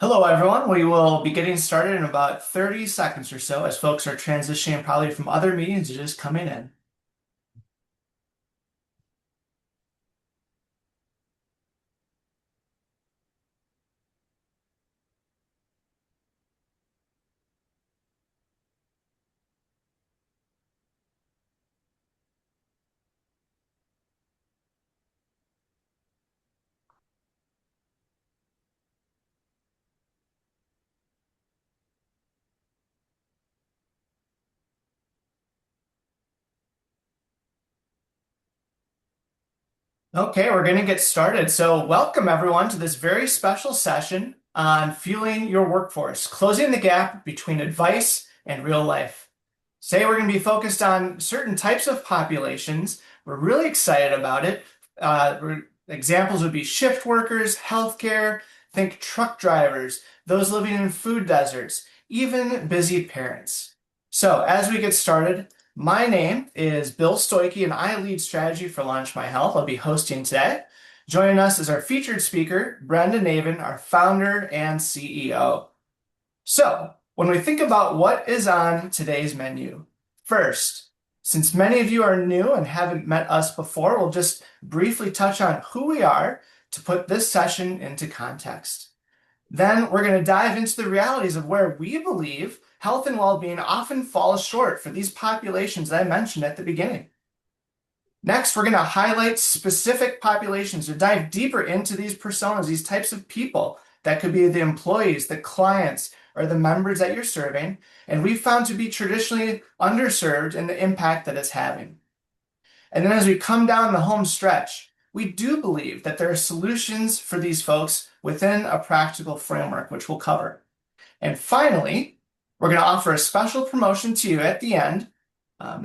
Hello, everyone. We will be getting started in about 30 seconds or so as folks are transitioning probably from other meetings to just coming in. Okay, we're going to get started. So, welcome everyone to this very special session on fueling your workforce, closing the gap between advice and real life. Today, we're going to be focused on certain types of populations. We're really excited about it. Examples would be shift workers, healthcare, think truck drivers, those living in food deserts, even busy parents. So, as we get started, my name is Bill Stoike, and I lead strategy for Launch My Health. I'll be hosting today. Joining us is our featured speaker, Brenda Navin, our founder and CEO. So, when we think about what is on today's menu, first, since many of you are new and haven't met us before, we'll just briefly touch on who we are to put this session into context. Then we're going to dive into the realities of where we believe health and well-being often falls short for these populations that I mentioned at the beginning. Next, we're going to highlight specific populations to dive deeper into these personas, these types of people that could be the employees, the clients, or the members that you're serving, and we found to be traditionally underserved and the impact that it's having. And then as we come down the home stretch, we do believe that there are solutions for these folks within a practical framework, which we'll cover. And finally, we're going to offer a special promotion to you at the end.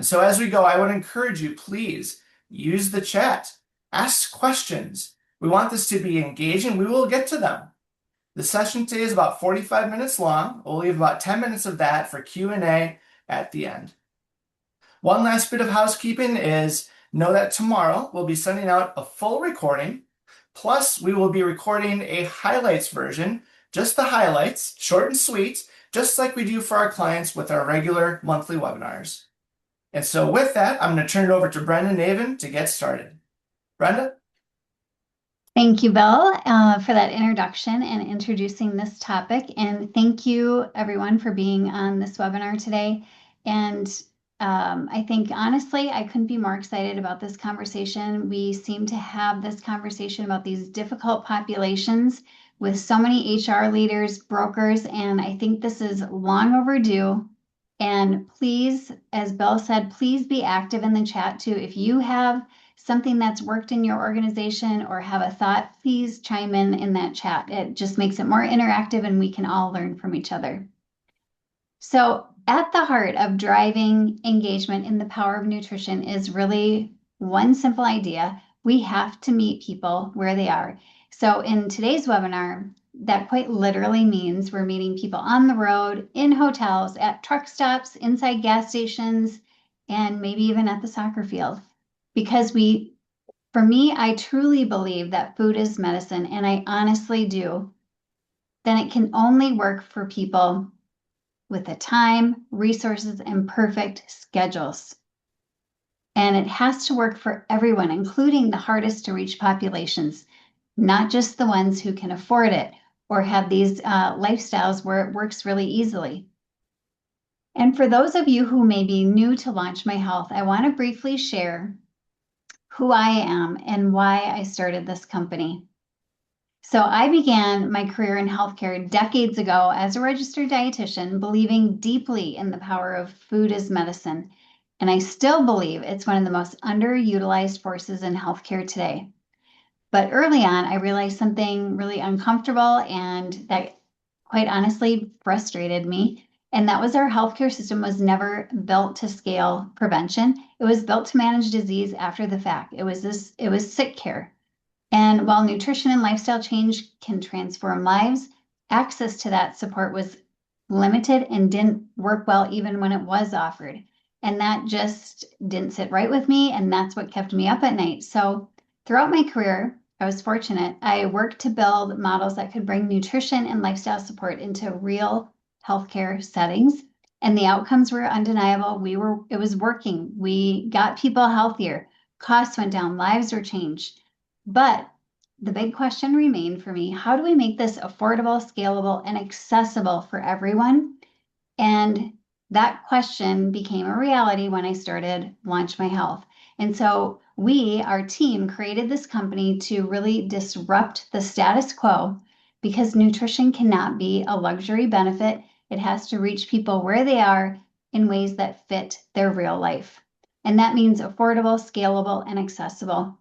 So as we go, I would encourage you, please use the chat, ask questions. We want this to be engaging. We will get to them. The session today is about 45 minutes long. We'll leave about 10 minutes of that for Q&A at the end. One last bit of housekeeping is know that tomorrow we'll be sending out a full recording. Plus, we will be recording a highlights version, just the highlights, short and sweet, just like we do for our clients with our regular monthly webinars. And so with that, I'm going to turn it over to Brenda Navin to get started. Brenda? Thank you, Bill, for that introduction and introducing this topic. And thank you, everyone, for being on this webinar today. And I think, honestly, I couldn't be more excited about this conversation. We seem to have this conversation about these difficult populations with so many HR leaders, brokers, and I think this is long overdue. And please, as Bill said, please be active in the chat too. If you have something that's worked in your organization or have a thought, please chime in that chat. It just makes it more interactive and we can all learn from each other. So at the heart of driving engagement in the power of nutrition is really one simple idea. We have to meet people where they are. So in today's webinar, that quite literally means we're meeting people on the road, in hotels, at truck stops, inside gas stations, and maybe even at the soccer field. Because for me, I truly believe that food is medicine, and I honestly do, then it can only work for people with the time, resources, and perfect schedules. And it has to work for everyone, including the hardest to reach populations, not just the ones who can afford it or have these lifestyles where it works really easily. And for those of you who may be new to Launch My Health, I want to briefly share who I am and why I started this company. So I began my career in healthcare decades ago as a registered dietitian, believing deeply in the power of food as medicine. And I still believe it's one of the most underutilized forces in healthcare today. But early on, I realized something really uncomfortable and that quite honestly frustrated me. And that was our healthcare system was never built to scale prevention. It was built to manage disease after the fact. It was sick care. And while nutrition and lifestyle change can transform lives, access to that support was limited and didn't work well even when it was offered. And that just didn't sit right with me. And that's what kept me up at night. So throughout my career, I was fortunate. I worked to build models that could bring nutrition and lifestyle support into real healthcare settings, and the outcomes were undeniable. It was working. We got people healthier, costs went down, lives were changed. But the big question remained for me, how do we make this affordable, scalable, and accessible for everyone? And that question became a reality when I started Launch My Health. And so our team, created this company to really disrupt the status quo because nutrition cannot be a luxury benefit. It has to reach people where they are in ways that fit their real life. And that means affordable, scalable, and accessible.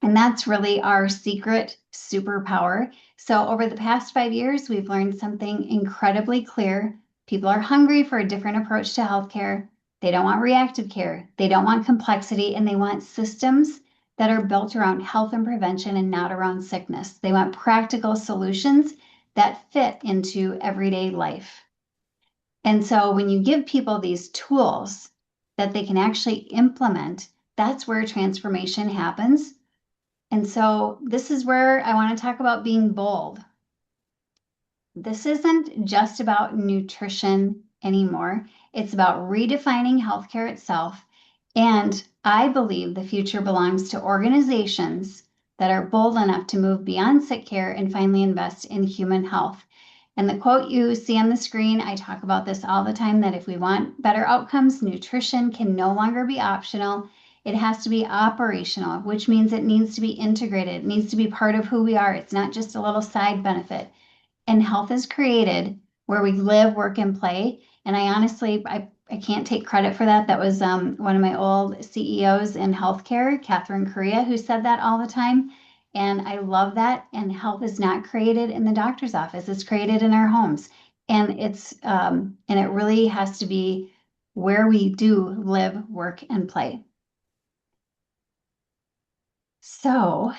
And that's really our secret superpower. So, over the past 5 years, we've learned something incredibly clear. People are hungry for a different approach to healthcare. They don't want reactive care, they don't want complexity, and they want systems that are built around health and prevention and not around sickness. They want practical solutions that fit into everyday life. And so, when you give people these tools that they can actually implement, that's where transformation happens. And so this is where I want to talk about being bold. This isn't just about nutrition anymore. It's about redefining healthcare itself. And I believe the future belongs to organizations that are bold enough to move beyond sick care and finally invest in human health. And the quote you see on the screen, I talk about this all the time, that if we want better outcomes, nutrition can no longer be optional. It has to be operational, which means it needs to be integrated. It needs to be part of who we are. It's not just a little side benefit. And health is created where we live, work, and play. And I honestly, I can't take credit for that. That was one of my old CEOs in healthcare, Catherine Correa, who said that all the time. And I love that. And health is not created in the doctor's office. It's created in our homes. And and it really has to be where we do live, work, and play. So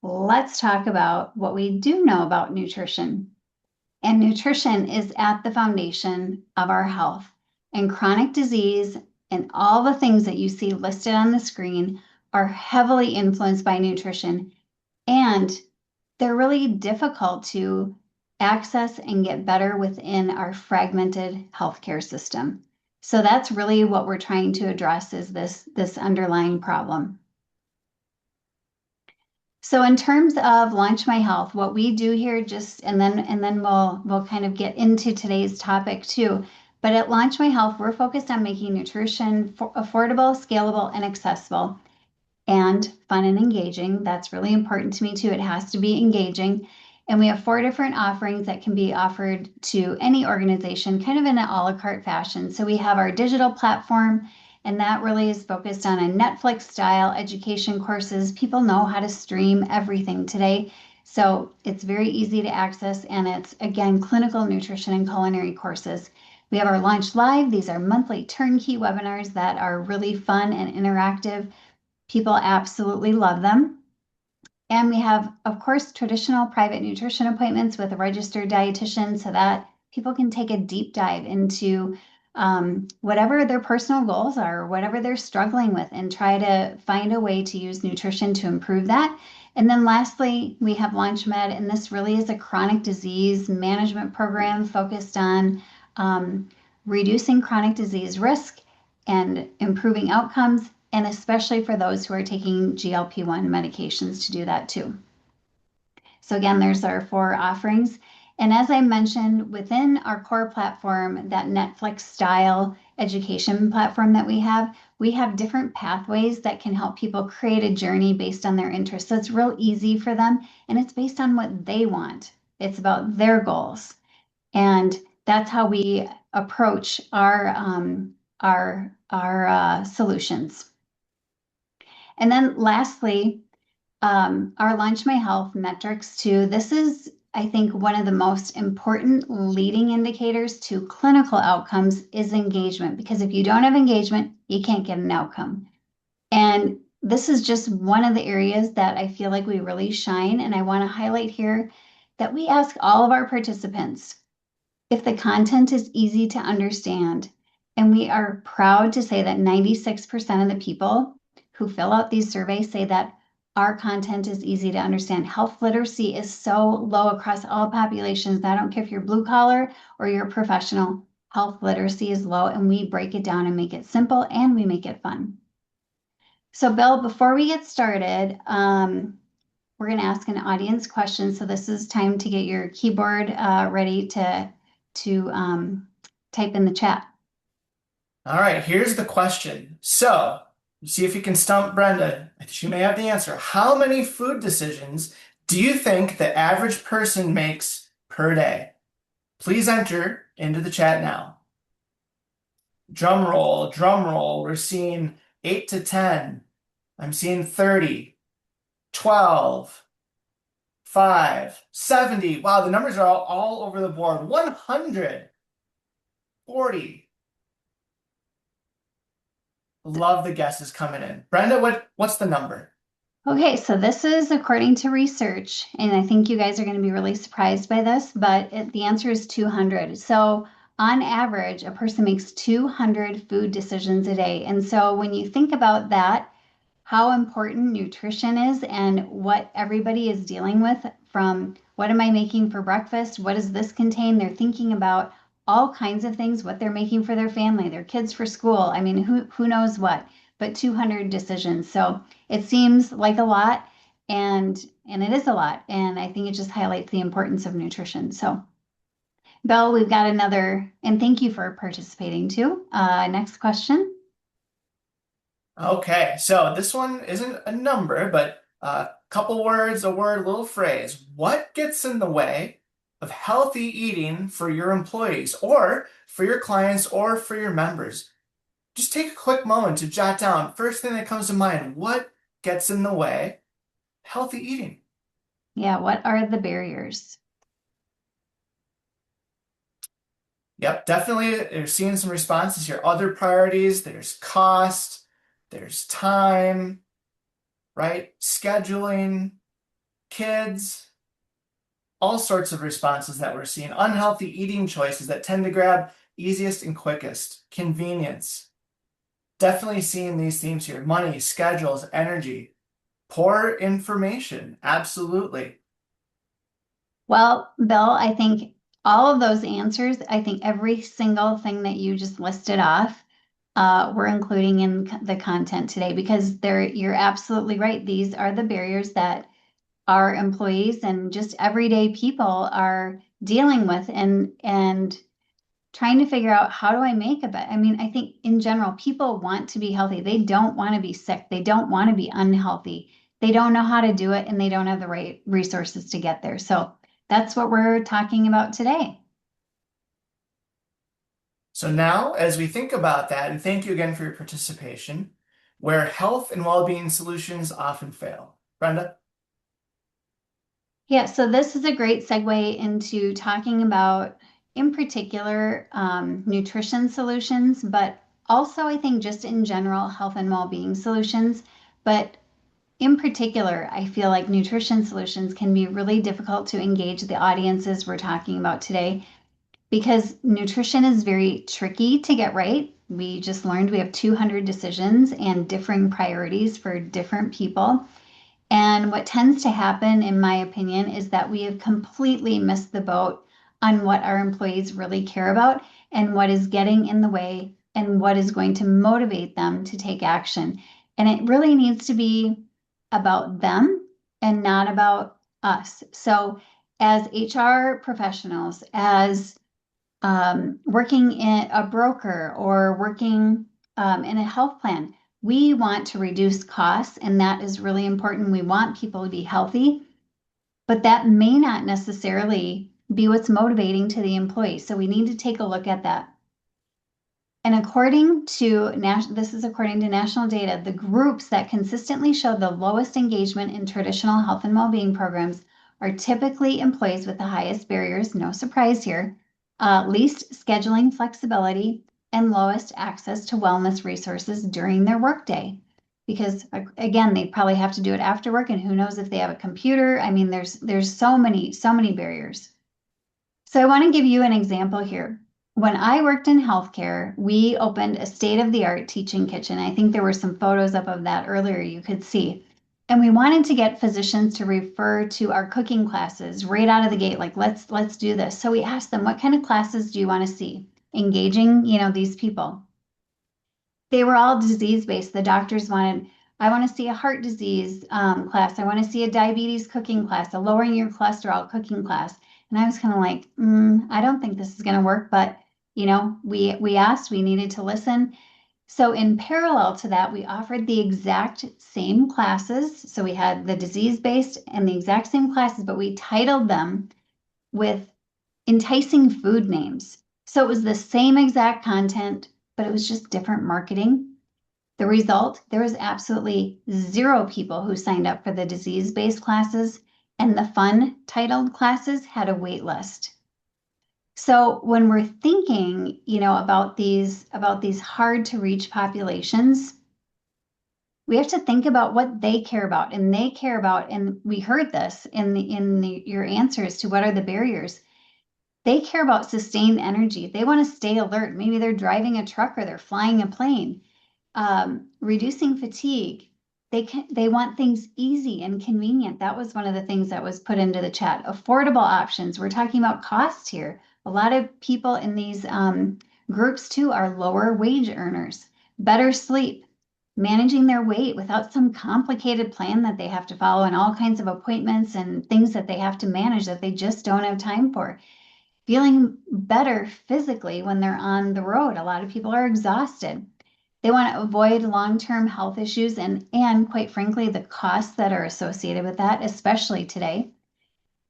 let's talk about what we do know about nutrition. And nutrition is at the foundation of our health. And chronic disease and all the things that you see listed on the screen are heavily influenced by nutrition. And they're really difficult to access and get better within our fragmented healthcare system. So that's really what we're trying to address, is this underlying problem. So in terms of Launch My Health, what we do here, and then we'll kind of get into today's topic too. But at Launch My Health, we're focused on making nutrition affordable, scalable, and accessible, and fun and engaging. That's really important to me too. It has to be engaging. And we have 4 different offerings that can be offered to any organization, kind of in an a la carte fashion. So we have our digital platform, and that really is focused on a Netflix style education courses. People know how to stream everything today. So it's very easy to access, and it's, again, clinical nutrition and culinary courses. We have our Launch Live. These are monthly turnkey webinars that are really fun and interactive. People absolutely love them. And we have, of course, traditional private nutrition appointments with a registered dietitian so that people can take a deep dive into whatever their personal goals are, whatever they're struggling with, and try to find a way to use nutrition to improve that. And then lastly, we have Launch Med, and this really is a chronic disease management program focused on reducing chronic disease risk and improving outcomes, and especially for those who are taking GLP-1 medications to do that too. So again, there's our 4 offerings. And as I mentioned, within our core platform, that Netflix style education platform that we have different pathways that can help people create a journey based on their interests. So it's real easy for them, and it's based on what they want. It's about their goals. And that's how we approach our solutions. And then lastly, our Launch My Health metrics too. This is, I think, one of the most important leading indicators to clinical outcomes is engagement, because if you don't have engagement, you can't get an outcome. And this is just one of the areas that I feel like we really shine. And I want to highlight here that we ask all of our participants if the content is easy to understand. And we are proud to say that 96% of the people who fill out these surveys say that our content is easy to understand. Health literacy is so low across all populations. I don't care if you're blue collar or you're a professional, health literacy is low, and we break it down and make it simple and we make it fun. So, Bill, before we get started, we're going to ask an audience question. So this is time to get your keyboard ready to type in the chat. All right, here's the question. So, see if you can stump Brenda. She may have the answer. How many food decisions do you think the average person makes per day? Please enter into the chat now. Drum roll, drum roll. We're seeing 8 to 10. I'm seeing 30, 12, 5, 70. Wow, the numbers are all over the board. 140. Love the guesses coming in. Brenda, what's the number? Okay, so this is according to research, and I think you guys are going to be really surprised by this, but the answer is 200. So on average, a person makes 200 food decisions a day. And so when you think about that, how important nutrition is and what everybody is dealing with, from what am I making for breakfast? What does this contain? They're thinking about all kinds of things, what they're making for their family, their kids for school. I mean, who knows what, but 200 decisions. So it seems like a lot, and it is a lot. And I think it just highlights the importance of nutrition. So Belle, we've got another, and thank you for participating too. Next question. Okay, so this one isn't a number, but a couple words, a word, a little phrase. What gets in the way of healthy eating for your employees or for your clients or for your members? Just take a quick moment to jot down first thing that comes to mind. What gets in the way? Healthy eating. Yeah, what are the barriers? Yep, definitely. They're seeing some responses here. Other priorities, there's cost, there's time, right? Scheduling, kids, all sorts of responses that we're seeing. Unhealthy eating choices that tend to grab easiest and quickest. Convenience. Definitely seeing these themes here. Money, schedules, energy. Poor information. Absolutely. Well, Bill, I think all of those answers, I think every single thing that you just listed off, we're including in the content today because you're absolutely right. These are the barriers that our employees and just everyday people are dealing with, and trying to figure out, how do I make a bet? I mean, I think in general, people want to be healthy. They don't want to be sick. They don't want to be unhealthy. They don't know how to do it, and they don't have the right resources to get there. So that's what we're talking about today. So now, as we think about that, and thank you again for your participation, where health and well-being solutions often fail. Brenda? Yeah, so this is a great segue into talking about, in particular, nutrition solutions, but also I think just in general, health and well-being solutions. But in particular, I feel like nutrition solutions can be really difficult to engage the audiences we're talking about today because nutrition is very tricky to get right. We just learned we have 200 decisions and differing priorities for different people. And what tends to happen, in my opinion, is that we have completely missed the boat on what our employees really care about and what is getting in the way and what is going to motivate them to take action. And it really needs to be about them and not about us. So, as HR professionals, as working in a broker or working in a health plan, we want to reduce costs, and that is really important. We want people to be healthy, but that may not necessarily be what's motivating to the employee. So we need to take a look at that. And this is according to national data, the groups that consistently show the lowest engagement in traditional health and well-being programs are typically employees with the highest barriers, no surprise here, least scheduling flexibility, and lowest access to wellness resources during their workday. Because again, they probably have to do it after work, and who knows if they have a computer. I mean, there's so many barriers. So I want to give you an example here. When I worked in healthcare, we opened a state-of-the-art teaching kitchen. I think there were some photos up of that earlier you could see. And we wanted to get physicians to refer to our cooking classes right out of the gate, like let's do this. So we asked them, what kind of classes do you want to see? Engaging, these people. They were all disease based. The doctors wanted, I want to see a heart disease class. I want to see a diabetes cooking class, a lowering your cholesterol cooking class. And I was kind of like, I don't think this is going to work. But we asked, we needed to listen. So in parallel to that, we offered the exact same classes. So we had the disease based and the exact same classes, but we titled them with enticing food names. So it was the same exact content, but it was just different marketing. The result, there was absolutely zero people who signed up for the disease-based classes, and the fun titled classes had a wait list. So when we're thinking, about these hard to reach populations, we have to think about what they care about, and they care about, and we heard this in your answers to what are the barriers. They care about sustained energy. They want to stay alert. Maybe they're driving a truck or they're flying a plane. Reducing fatigue. They want things easy and convenient. That was one of the things that was put into the chat. Affordable options. We're talking about cost here. A lot of people in these groups too are lower wage earners. Better sleep, managing their weight without some complicated plan that they have to follow and all kinds of appointments and things that they have to manage that they just don't have time for. Feeling better physically when they're on the road. A lot of people are exhausted. They want to avoid long-term health issues and quite frankly, the costs that are associated with that, especially today.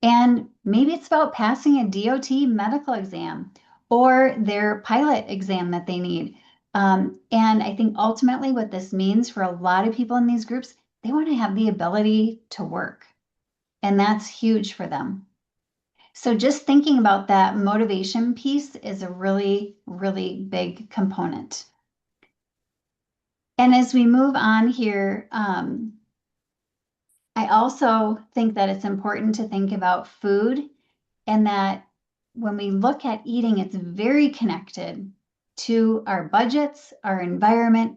And maybe it's about passing a DOT medical exam or their pilot exam that they need. And I think ultimately what this means for a lot of people in these groups, they want to have the ability to work. And that's huge for them. So just thinking about that motivation piece is a really, really big component. And as we move on here, I also think that it's important to think about food and that when we look at eating, it's very connected to our budgets, our environment,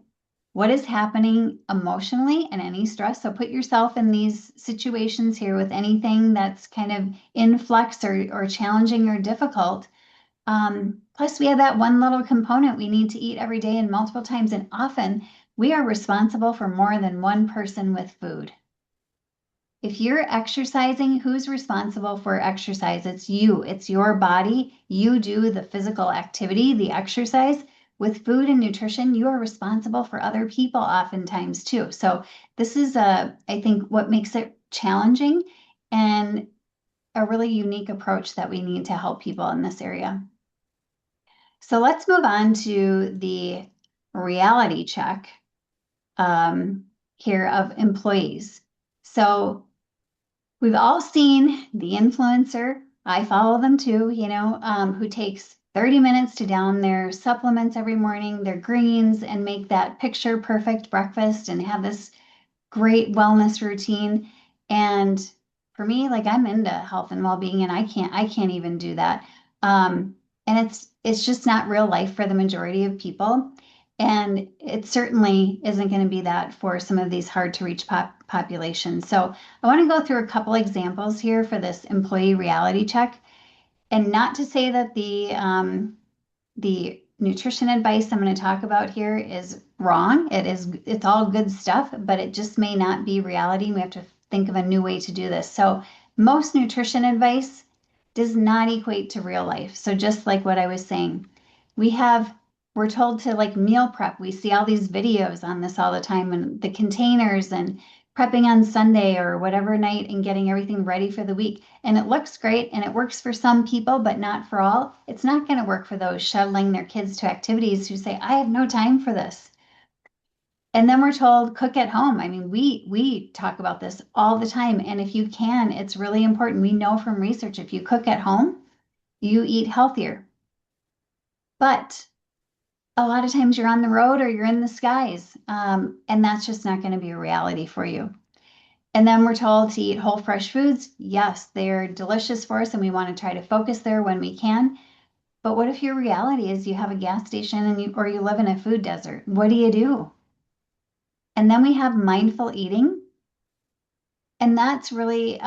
what is happening emotionally, and any stress. So put yourself in these situations here with anything that's kind of in flux or challenging or difficult. Plus, we have that one little component we need to eat every day and multiple times. And often we are responsible for more than one person with food. If you're exercising, who's responsible for exercise? It's you, it's your body. You do the physical activity, the exercise. With food and nutrition, you are responsible for other people oftentimes too. So this is I think what makes it challenging and a really unique approach that we need to help people in this area. So let's move on to the reality check here of employees. So we've all seen the influencer. I follow them too, who takes 30 minutes to down their supplements every morning, their greens, and make that picture perfect breakfast and have this great wellness routine. And for me, like I'm into health and well-being and I can't even do that. And it's just not real life for the majority of people. And it certainly isn't going to be that for some of these hard to reach populations. So I want to go through a couple examples here for this employee reality check. And not to say that the nutrition advice I'm going to talk about here is wrong. It's all good stuff, but it just may not be reality. We have to think of a new way to do this. So most nutrition advice does not equate to real life. So just like what I was saying, we're told to like meal prep. We see all these videos on this all the time and the containers and prepping on Sunday or whatever night and getting everything ready for the week. And it looks great and it works for some people, but not for all. It's not going to work for those shuttling their kids to activities who say, I have no time for this. And then we're told cook at home. I mean, we talk about this all the time. And if you can, it's really important. We know from research, if you cook at home, you eat healthier. But a lot of times you're on the road or you're in the skies, and that's just not going to be a reality for you. And then we're told to eat whole fresh foods. Yes, they're delicious for us and we want to try to focus there when we can. But what if your reality is you have a gas station or you live in a food desert? What do you do? And then we have mindful eating. And that's really,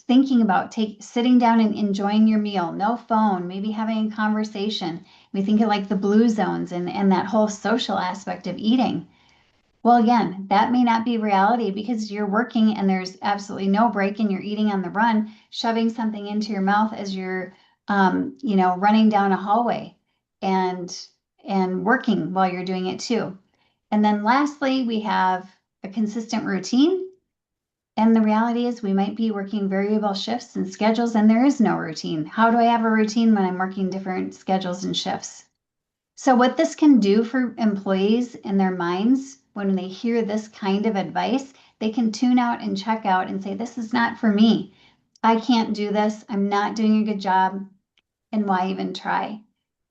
thinking about sitting down and enjoying your meal, no phone, maybe having a conversation. We think of like the blue zones and that whole social aspect of eating. Well, again, that may not be reality because you're working and there's absolutely no break and you're eating on the run, shoving something into your mouth as you're, running down a hallway and working while you're doing it too. And then lastly, we have a consistent routine. And the reality is we might be working variable shifts and schedules and there is no routine. How do I have a routine when I'm working different schedules and shifts? So, what this can do for employees in their minds when they hear this kind of advice, they can tune out and check out and say, this is not for me. I can't do this. I'm not doing a good job. And why even try?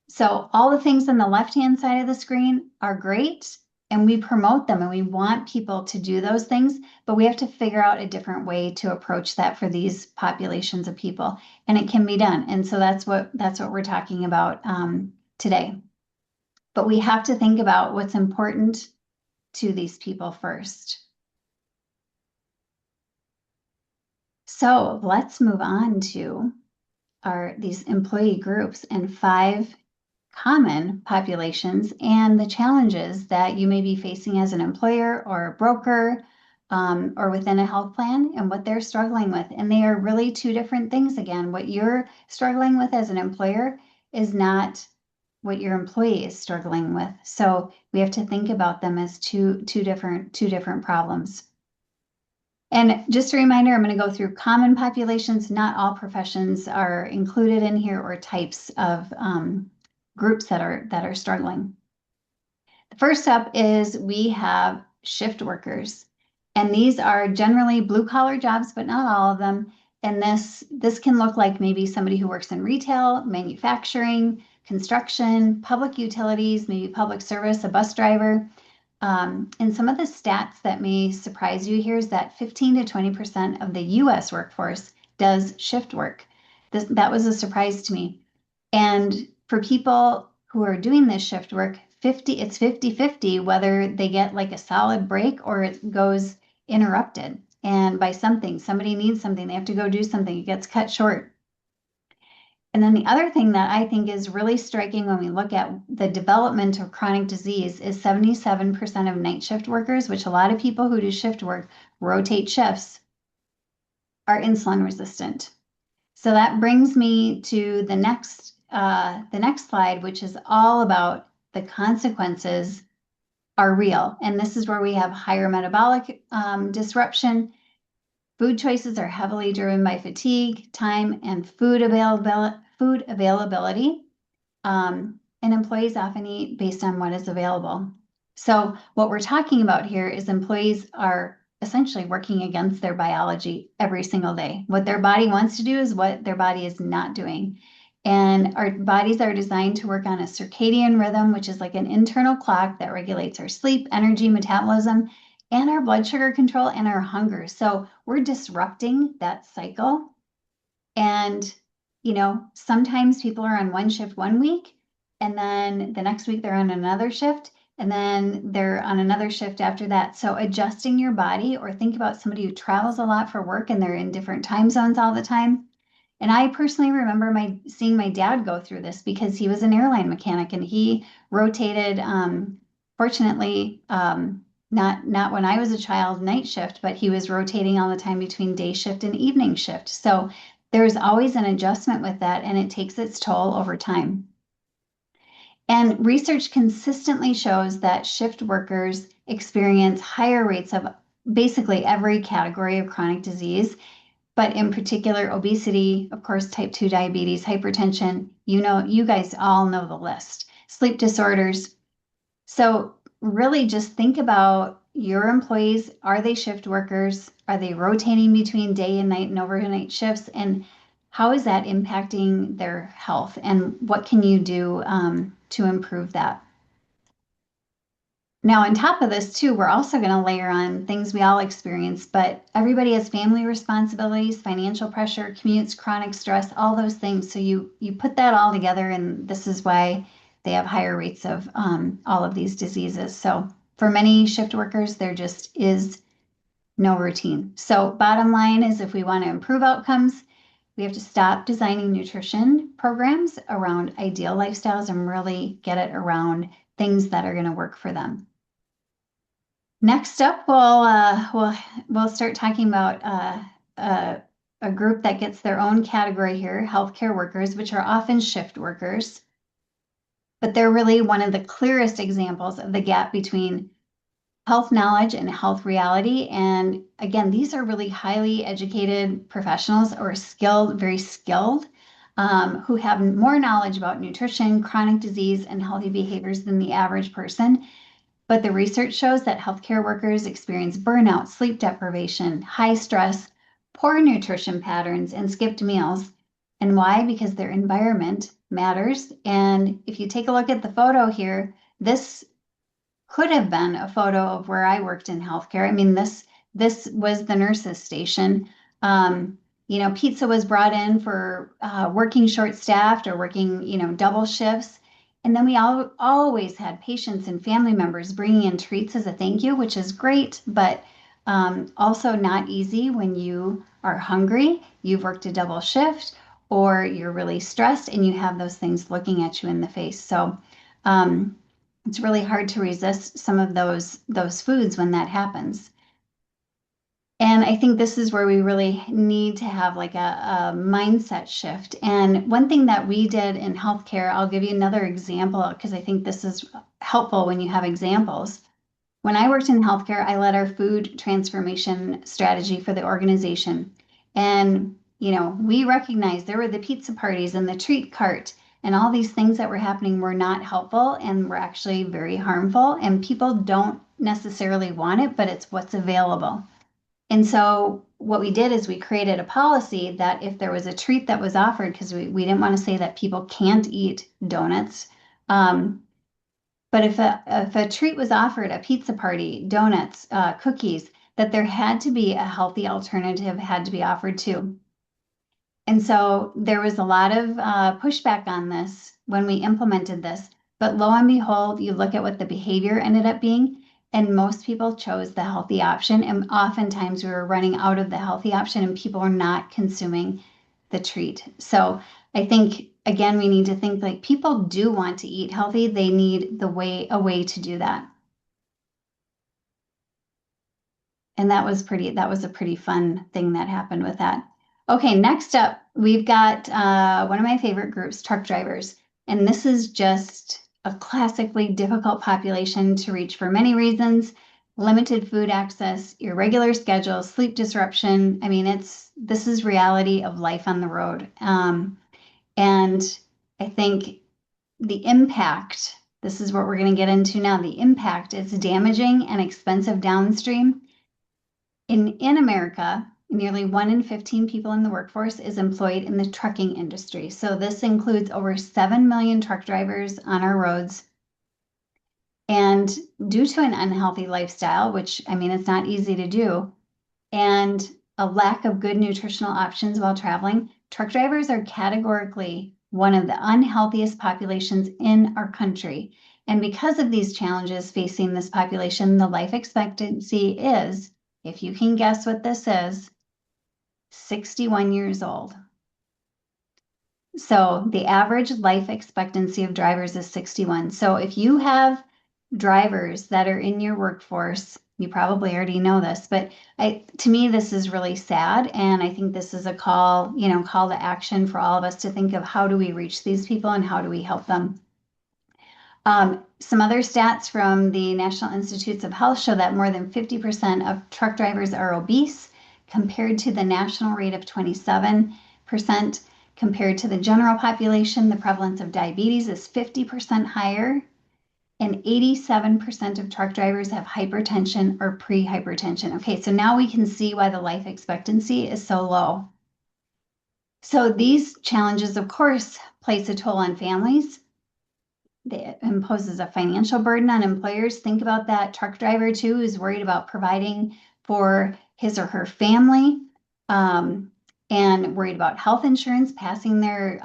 So, all the things on the left-hand side of the screen are great and we promote them and we want people to do those things, but we have to figure out a different way to approach that for these populations of people. And it can be done. And so that's what we're talking about today. But we have to think about what's important to these people first. So let's move on to these employee groups and 5 common populations and the challenges that you may be facing as an employer or a broker or within a health plan and what they're struggling with. And they are really 2 different things. Again, what you're struggling with as an employer is not what your employee is struggling with. So we have to think about them as two different problems. And just a reminder, I'm going to go through common populations. Not all professions are included in here or types of groups that are struggling. The first up is we have shift workers, and these are generally blue collar jobs, but not all of them. And this can look like maybe somebody who works in retail, manufacturing, construction, public utilities, maybe public service, a bus driver. And some of the stats that may surprise you here is that 15 to 20% of the US workforce does shift work. That was a surprise to me. And for people who are doing this shift work, it's 50-50 whether they get like a solid break or it goes interrupted. And by somebody needs something, they have to go do something, it gets cut short. And then the other thing that I think is really striking when we look at the development of chronic disease is 77% of night shift workers, which a lot of people who do shift work rotate shifts, are insulin resistant. So that brings me to the next slide, which is all about the consequences are real. And this is where we have higher metabolic disruption. Food choices are heavily driven by fatigue, time, and food availability. And employees often eat based on what is available. So what we're talking about here is employees are essentially working against their biology every single day. What their body wants to do is what their body is not doing. And our bodies are designed to work on a circadian rhythm, which is like an internal clock that regulates our sleep, energy, metabolism, and our blood sugar control and our hunger. So we're disrupting that cycle. And, sometimes people are on one shift one week, and then the next week they're on another shift, and then they're on another shift after that. So adjusting your body, or think about somebody who travels a lot for work and they're in different time zones all the time. And I personally remember seeing my dad go through this because he was an airline mechanic and he rotated, fortunately, not when I was a child, night shift, but he was rotating all the time between day shift and evening shift. So there's always an adjustment with that, and it takes its toll over time. And research consistently shows that shift workers experience higher rates of basically every category of chronic disease, but in particular, obesity, of course, type 2 diabetes, hypertension. You guys all know the list. Sleep disorders. So really just think about your employees. Are they shift workers? Are they rotating between day and night and overnight shifts? And how is that impacting their health? And what can you do to improve that? Now, on top of this, too, we're also going to layer on things we all experience, but everybody has family responsibilities, financial pressure, commutes, chronic stress, all those things. So you put that all together, and this is why they have higher rates of all of these diseases. So for many shift workers, there just is no routine. So bottom line is if we want to improve outcomes, we have to stop designing nutrition programs around ideal lifestyles and really get it around things that are going to work for them. Next up, we'll start talking about uh, a group that gets their own category here, healthcare workers, which are often shift workers, but they're really one of the clearest examples of the gap between health knowledge and health reality. And again, these are really highly educated professionals or skilled, very skilled, who have more knowledge about nutrition, chronic disease, and healthy behaviors than the average person. But the research shows that healthcare workers experience burnout, sleep deprivation, high stress, poor nutrition patterns, and skipped meals. And why? Because their environment matters. And if you take a look at the photo here, this could have been a photo of where I worked in healthcare. I mean, this was the nurses' station. Pizza was brought in for working short-staffed or working, double shifts. And then we always had patients and family members bringing in treats as a thank you, which is great, but also not easy when you are hungry, you've worked a double shift, or you're really stressed and you have those things looking at you in the face. So um, it's really hard to resist some of those foods when that happens. And I think this is where we really need to have like a mindset shift. And one thing that we did in healthcare, I'll give you another example because I think this is helpful when you have examples. When I worked in healthcare, I led our food transformation strategy for the organization. And, we recognized there were the pizza parties and the treat cart and all these things that were happening were not helpful and were actually very harmful. And people don't necessarily want it, but it's what's available. And so what we did is we created a policy that if there was a treat that was offered, because we didn't want to say that people can't eat donuts, but if a treat was offered, a pizza party, donuts, cookies, that there had to be a healthy alternative had to be offered too. And so there was a lot of pushback on this when we implemented this. But lo and behold, you look at what the behavior ended up being, and most people chose the healthy option. And oftentimes we were running out of the healthy option and people were not consuming the treat. So I think, again, we need to think like people do want to eat healthy. They need a way to do that. And that was a pretty fun thing that happened with that. Okay, next up, we've got one of my favorite groups, truck drivers. And this is just a classically difficult population to reach for many reasons. Limited food access, irregular schedules, sleep disruption. I mean, this is reality of life on the road. And I think the impact, this is what we're going to get into now, the impact is damaging and expensive downstream. In America, nearly 1 in 15 people in the workforce is employed in the trucking industry. So this includes over 7 million truck drivers on our roads. And due to an unhealthy lifestyle, which I mean, it's not easy to do, and a lack of good nutritional options while traveling, truck drivers are categorically one of the unhealthiest populations in our country. And because of these challenges facing this population, the life expectancy is, if you can guess what this is, 61 years old. So the average life expectancy of drivers is 61. So if you have drivers that are in your workforce, you probably already know this, but to me, this is really sad. And I think this is a call to action for all of us to think of how do we reach these people and how do we help them. Some other stats from the National Institutes of Health show that more than 50% of truck drivers are obese, compared to the national rate of 27%. Compared to the general population, the prevalence of diabetes is 50% higher, and 87% of truck drivers have hypertension or pre-hypertension. Okay, so now we can see why the life expectancy is so low. So these challenges, of course, place a toll on families. It imposes a financial burden on employers. Think about that truck driver too, who's worried about providing for his or her family, and worried about health insurance, passing their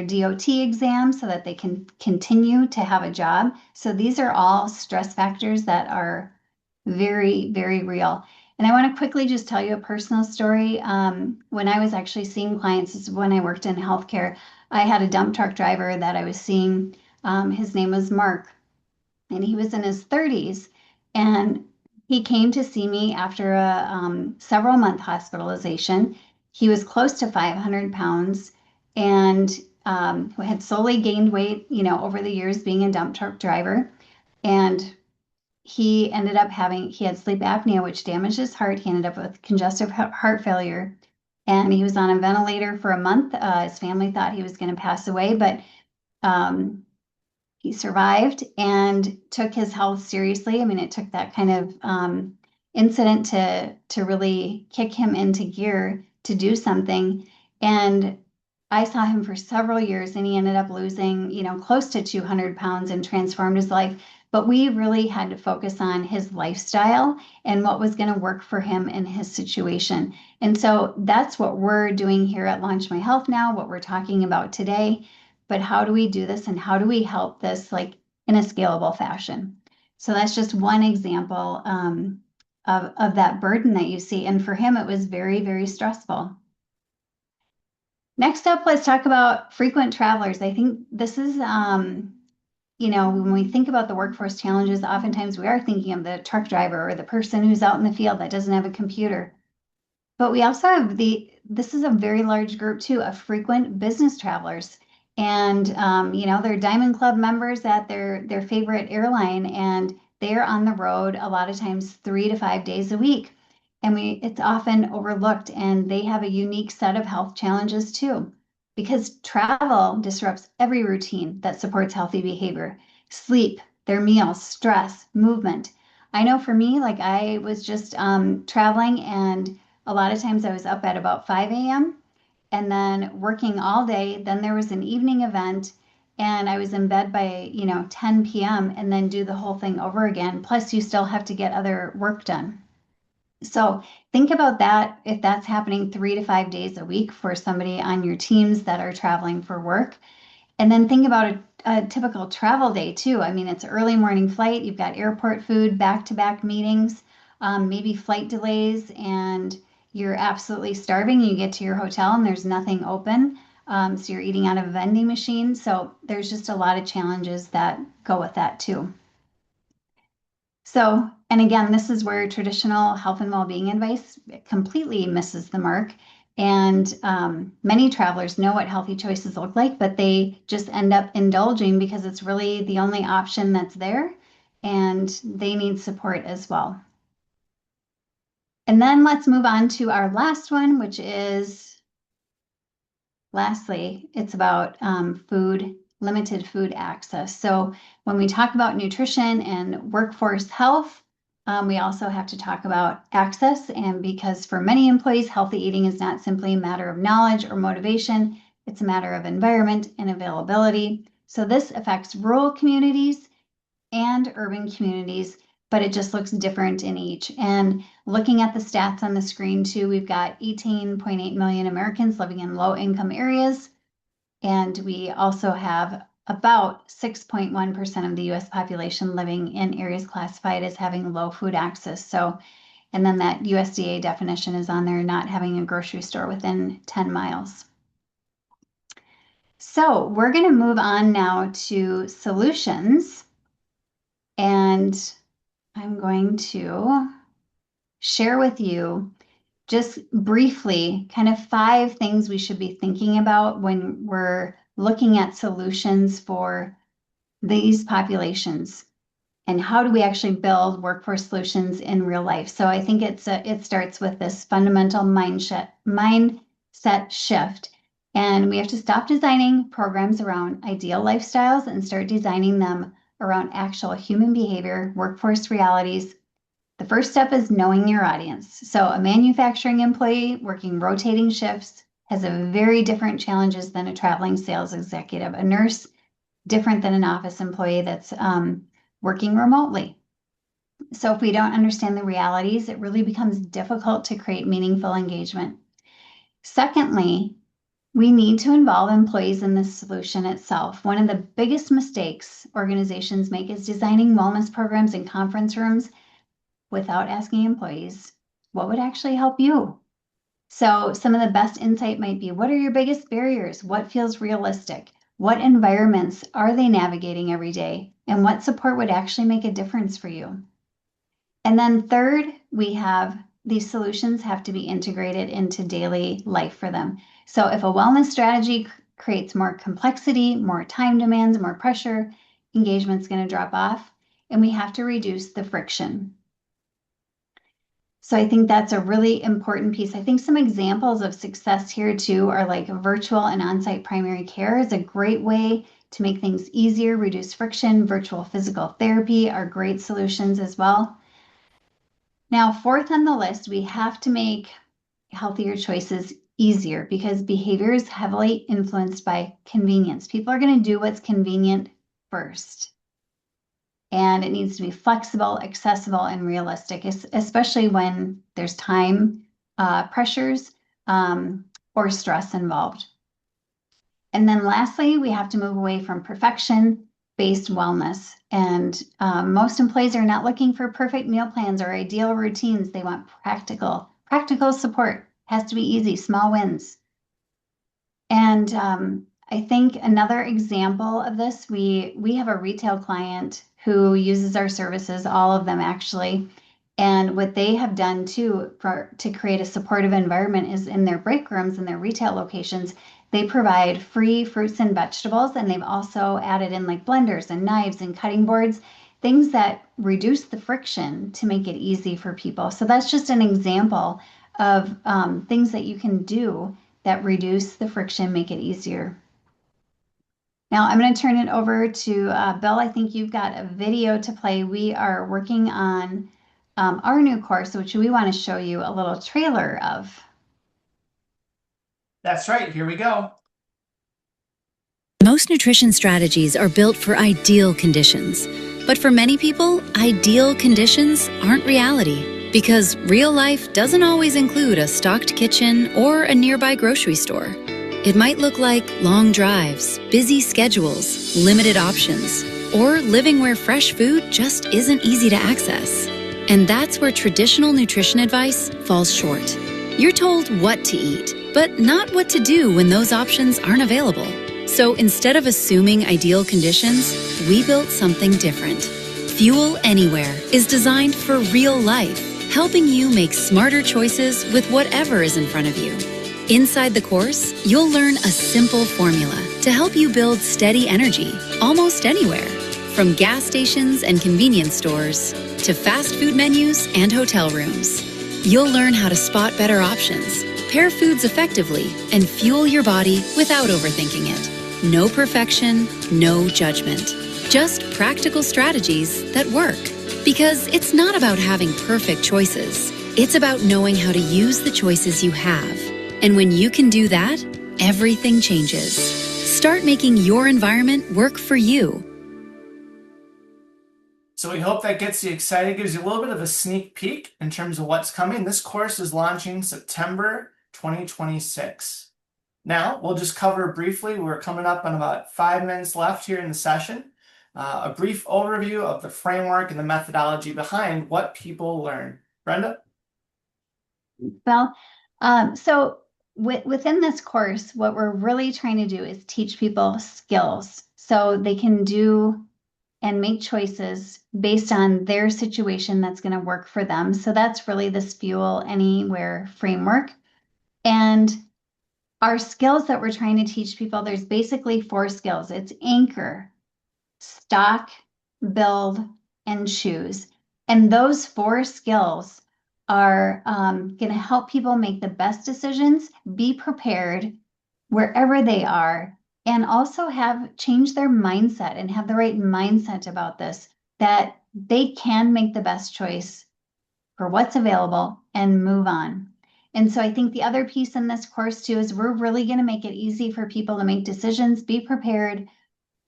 DOT exam so that they can continue to have a job. So these are all stress factors that are very, very real. And I want to quickly just tell you a personal story. When I was actually seeing clients, this is when I worked in healthcare, I had a dump truck driver that I was seeing. His name was Mark, and he was in his 30s. And he came to see me after a several month hospitalization. He was close to 500 pounds and had slowly gained weight, over the years being a dump truck driver. And he ended up he had sleep apnea, which damaged his heart. He ended up with congestive heart failure. And he was on a ventilator for a month. His family thought he was going to pass away, but um, he survived and took his health seriously. I mean, it took that kind of incident to really kick him into gear to do something. And I saw him for several years, and he ended up losing, close to 200 pounds and transformed his life. But we really had to focus on his lifestyle and what was going to work for him in his situation. And so that's what we're doing here at Launch My Health now, what we're talking about today. But how do we do this and how do we help this like in a scalable fashion? So that's just one example of that burden that you see. And for him, it was very, very stressful. Next up, let's talk about frequent travelers. I think this is, when we think about the workforce challenges, oftentimes we are thinking of the truck driver or the person who's out in the field that doesn't have a computer. But we also have this is a very large group too of frequent business travelers. And, they're Diamond Club members at their favorite airline, and they're on the road a lot of times 3 to 5 days a week. And it's often overlooked, and they have a unique set of health challenges too, because travel disrupts every routine that supports healthy behavior, sleep, their meals, stress, movement. I know for me, like I was just traveling, and a lot of times I was up at about 5 a.m. and then working all day. Then there was an evening event, and I was in bed by, 10 p.m. and then do the whole thing over again. Plus, you still have to get other work done. So think about that if that's happening 3 to 5 days a week for somebody on your teams that are traveling for work. And then think about a typical travel day too. I mean, it's early morning flight, you've got airport food, back-to-back meetings, maybe flight delays, and you're absolutely starving. You get to your hotel and there's nothing open. So you're eating out of a vending machine. So there's just a lot of challenges that go with that too. So, and again, this is where traditional health and well-being advice completely misses the mark. And many travelers know what healthy choices look like, but they just end up indulging because it's really the only option that's there, and they need support as well. And then let's move on to our last one, which is lastly, it's about limited food access. So when we talk about nutrition and workforce health, we also have to talk about access. And because for many employees, healthy eating is not simply a matter of knowledge or motivation, it's a matter of environment and availability. So this affects rural communities and urban communities, but it just looks different in each. And looking at the stats on the screen too, we've got 18.8 million Americans living in low income areas. And we also have about 6.1% of the US population living in areas classified as having low food access. So, and then that USDA definition is on there, not having a grocery store within 10 miles. So we're going to move on now to solutions. And I'm going to share with you just briefly kind of 5 things we should be thinking about when we're looking at solutions for these populations, and how do we actually build workforce solutions in real life. So I think it starts with this fundamental mindset shift, and we have to stop designing programs around ideal lifestyles and start designing them around actual human behavior, workforce realities. The first step is knowing your audience. So a manufacturing employee working rotating shifts has a very different challenges than a traveling sales executive. A nurse, different than an office employee that's working remotely. So if we don't understand the realities, it really becomes difficult to create meaningful engagement. Secondly, we need to involve employees in the solution itself. One of the biggest mistakes organizations make is designing wellness programs in conference rooms without asking employees. what would actually help you? So some of the best insight might be, what are your biggest barriers? What feels realistic? What environments are they navigating every day? And what support would actually make a difference for you? And then third, we have these solutions have to be integrated into daily life for them. So if a wellness strategy creates more complexity, more time demands, more pressure, engagement's going to drop off, and we have to reduce the friction. So I think that's a really important piece. I think some examples of success here too are like virtual and on-site primary care is a great way to make things easier, reduce friction. Virtual physical therapy are great solutions as well. Now, fourth on the list, we have to make healthier choices easier because behavior is heavily influenced by convenience. People are going to do what's convenient first. And it needs to be flexible, accessible, and realistic, especially when there's time pressures or stress involved. And then lastly, we have to move away from perfection-based wellness. And most employees are not looking for perfect meal plans or ideal routines. They want practical support. Has to be easy, small wins. And I think another example of this, we have a retail client who uses our services, all of them actually. And what they have done too to create a supportive environment is in their break rooms in their retail locations, they provide free fruits and vegetables. And they've also added in like blenders and knives and cutting boards, things that reduce the friction to make it easy for people. So that's just an example of things that you can do that reduce the friction, make it easier. Now I'm going to turn it over to Bill. I think you've got a video to play. We are working on our new course, which we want to show you a little trailer of. That's right. Here we go. Most nutrition strategies are built for ideal conditions. But for many people, ideal conditions aren't reality because real life doesn't always include a stocked kitchen or a nearby grocery store. It might look like long drives, busy schedules, limited options, or living where fresh food just isn't easy to access. And that's where traditional nutrition advice falls short. You're told what to eat, but not what to do when those options aren't available. So instead of assuming ideal conditions, we built something different. Fuel Anywhere is designed for real life, helping you make smarter choices with whatever is in front of you. Inside the course, you'll learn a simple formula to help you build steady energy almost anywhere, from gas stations and convenience stores to fast food menus and hotel rooms. You'll learn how to spot better options, pair foods effectively, and fuel your body without overthinking it. No perfection, no judgment. Just practical strategies that work. Because it's not about having perfect choices. It's about knowing how to use the choices you have. And when you can do that, everything changes. Start making your environment work for you. So we hope that gets you excited, gives you a little bit of a sneak peek in terms of what's coming. This course is launching September 2026. Now, we'll just cover briefly, we're coming up on about 5 minutes left here in the session, a brief overview of the framework and the methodology behind what people learn. Brenda? Well, so within this course, what we're really trying to do is teach people skills so they can do and make choices based on their situation that's going to work for them. So that's really this Fuel Anywhere framework. And our skills that we're trying to teach people, there's basically 4 skills. It's anchor, stock, build, and choose. And those 4 skills are going to help people make the best decisions, be prepared wherever they are, and also have changed their mindset and have the right mindset about this, that they can make the best choice for what's available and move on. And so I think the other piece in this course too is we're really going to make it easy for people to make decisions, be prepared.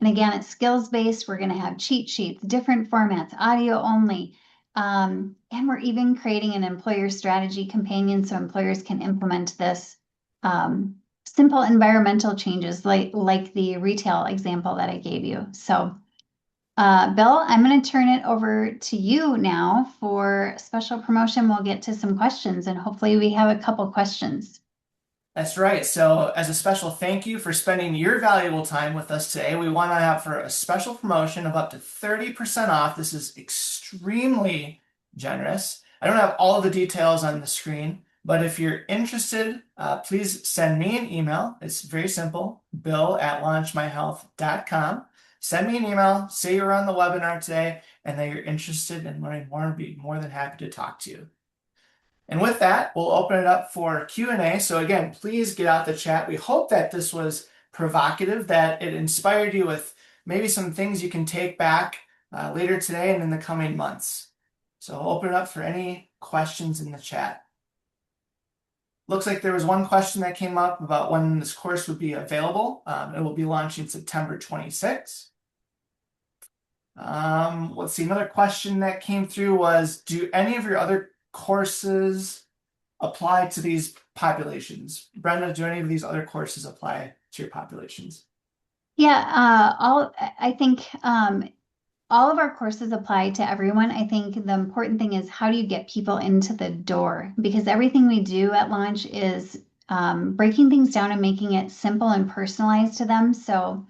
And again, it's skills-based. We're going to have cheat sheets, different formats, audio only. And we're even creating an employer strategy companion so employers can implement this simple environmental changes like the retail example that I gave you. So Bill, I'm going to turn it over to you now for special promotion. We'll get to some questions and hopefully we have a couple questions. That's right. So, as a special thank you for spending your valuable time with us today, we want to offer a special promotion of up to 30% off. This is extremely generous. I don't have all of the details on the screen, but if you're interested, please send me an email. It's very simple, bill@launchmyhealth.com. Send me an email, say you're on the webinar today, and that you're interested in learning more, and be more than happy to talk to you. And with that, we'll open it up for Q&A. So again, please get out the chat. We hope that this was provocative, that it inspired you with maybe some things you can take back later today and in the coming months. So I'll open it up for any questions in the chat. Looks like there was one question that came up about when this course would be available. It will be launching September 26th. Let's see, another question that came through was, do any of your other courses apply to these populations? Brenda, do any of these other courses apply to your populations? Yeah, I think all of our courses apply to everyone. I think the important thing is how do you get people into the door? Because everything we do at launch is breaking things down and making it simple and personalized to them. So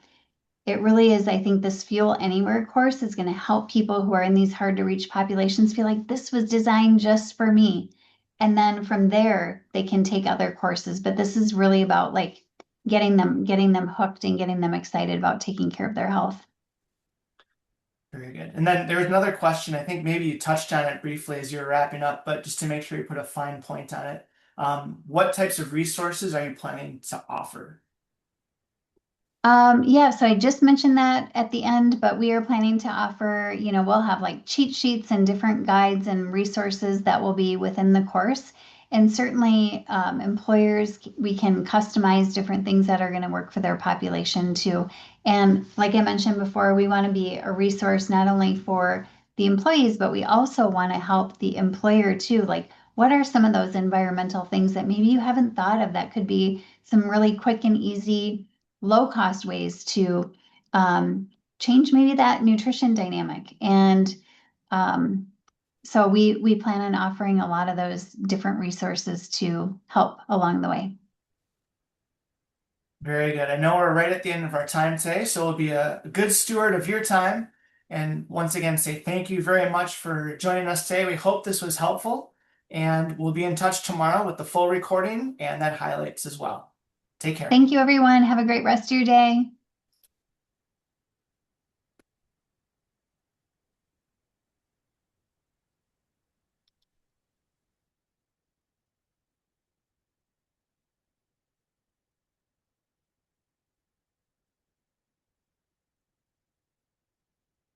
it really is, I think this Fuel Anywhere course is going to help people who are in these hard to reach populations feel like this was designed just for me. And then from there, they can take other courses. But this is really about like getting them hooked and getting them excited about taking care of their health. Very good. And then there was another question. I think maybe you touched on it briefly as you were wrapping up, but just to make sure you put a fine point on it. What types of resources are you planning to offer? Yeah, so I just mentioned that at the end, but we are planning to offer, we'll have like cheat sheets and different guides and resources that will be within the course. And certainly, employers, we can customize different things that are going to work for their population too. And like I mentioned before, we want to be a resource not only for the employees, but we also want to help the employer too. Like, what are some of those environmental things that maybe you haven't thought of that could be some really quick and easy low cost ways to change maybe that nutrition dynamic. And so we plan on offering a lot of those different resources to help along the way. Very good. I know we're right at the end of our time today, so we'll be a good steward of your time. And once again, say thank you very much for joining us today. We hope this was helpful, and we'll be in touch tomorrow with the full recording and that highlights as well. Take care. Thank you, everyone. Have a great rest of your day.